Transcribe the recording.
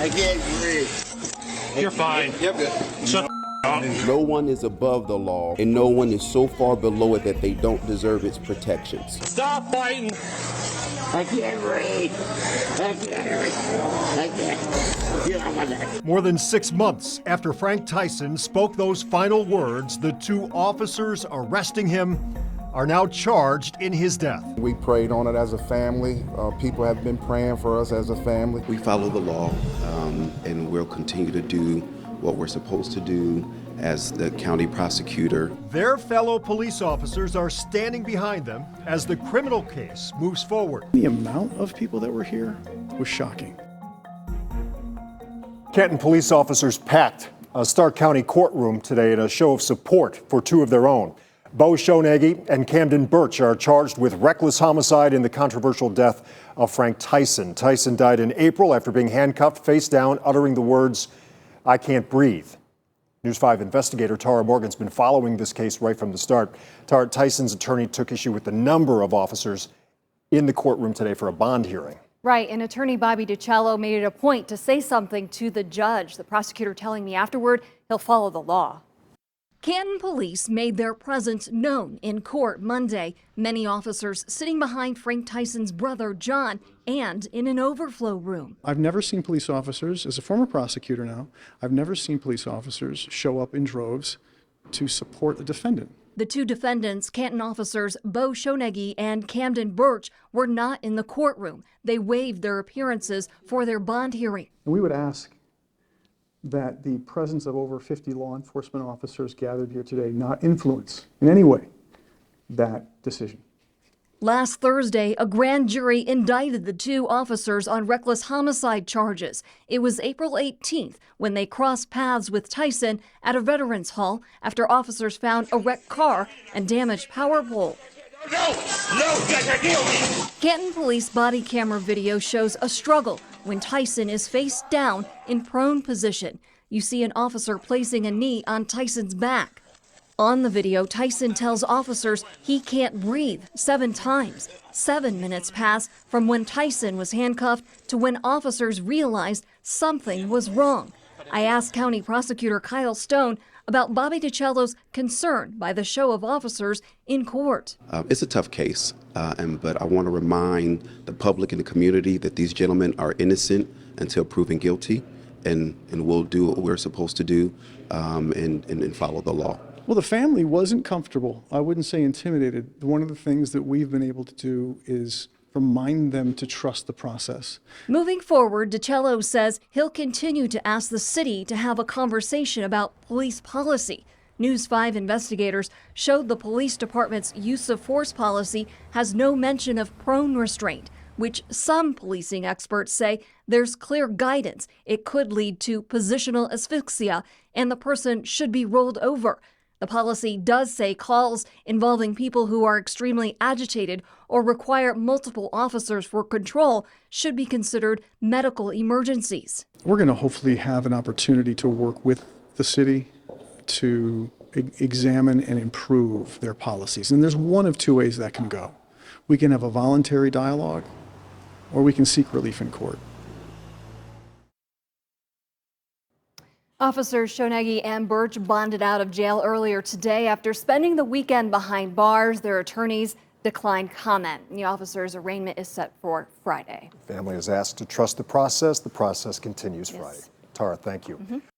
I can't breathe. You're fine. You're good. Shut up. No one is above the law, and no one is so far below it that they don't deserve its protections. Stop fighting. I can't breathe. I can't breathe. I can't. Get off my neck. More than 6 months after Frank Tyson spoke those final words, the 2 officers arresting him are now charged in his death. We prayed on it as a family. People have been praying for us as a family. We follow the law, and we'll continue to do what we're supposed to do as the county prosecutor. Their fellow police officers are standing behind them as the criminal case moves forward. The amount of people that were here was shocking. Canton police officers packed a Stark County courtroom today in a show of support for 2 of their own. Bo Shonaghy and Camden Birch are charged with reckless homicide in the controversial death of Frank Tyson. Tyson died in April after being handcuffed face down, uttering the words, "I can't breathe." News 5 investigator Tara Morgan's been following this case right from the start. Tara, Tyson's attorney took issue with the number of officers in the courtroom today for a bond hearing. Right, and attorney Bobby DiCello made it a point to say something to the judge. The prosecutor telling me afterward he'll follow the law. Canton police made their presence known in court Monday. Many officers sitting behind Frank Tyson's brother, John, and in an overflow room. I've never seen police officers, as a former prosecutor now, I've never seen police officers show up in droves to support a defendant. The 2 defendants, Canton officers Bo Shonaghy and Camden Birch, were not in the courtroom. They waived their appearances for their bond hearing. And we would ask that the presence of over 50 law enforcement officers gathered here today not influence in any way that decision. Last Thursday, a grand jury indicted the 2 officers on reckless homicide charges. It was April 18th when they crossed paths with Tyson at a veterans hall after officers found a wrecked car and damaged power pole. No, kill me. Canton police body camera video shows a struggle when Tyson is face down in prone position. You see an officer placing a knee on Tyson's back. On the video, Tyson tells officers he can't breathe 7 times. 7 minutes pass from when Tyson was handcuffed to when officers realized something was wrong. I asked County Prosecutor Kyle Stone about Bobby DiCello's concern by the show of officers in court. It's a tough case, but I want to remind the public and the community that these gentlemen are innocent until proven guilty, and we'll do what we're supposed to do and follow the law. Well, the family wasn't comfortable. I wouldn't say intimidated. One of the things that we've been able to do is remind them to trust the process. Moving forward, DiCello says he'll continue to ask the city to have a conversation about police policy. News 5 investigators showed the police department's use of force policy has no mention of prone restraint, which some policing experts say there's clear guidance. It could lead to positional asphyxia and the person should be rolled over. The policy does say calls involving people who are extremely agitated or require multiple officers for control should be considered medical emergencies. We're going to hopefully have an opportunity to work with the city to examine and improve their policies. And there's one of 2 ways that can go. We can have a voluntary dialogue, or we can seek relief in court. Officers Shonaghy and Birch bonded out of jail earlier today after spending the weekend behind bars. Their attorneys declined comment. The officers' arraignment is set for Friday. Family is asked to trust the process. The process continues Friday. Tara, thank you.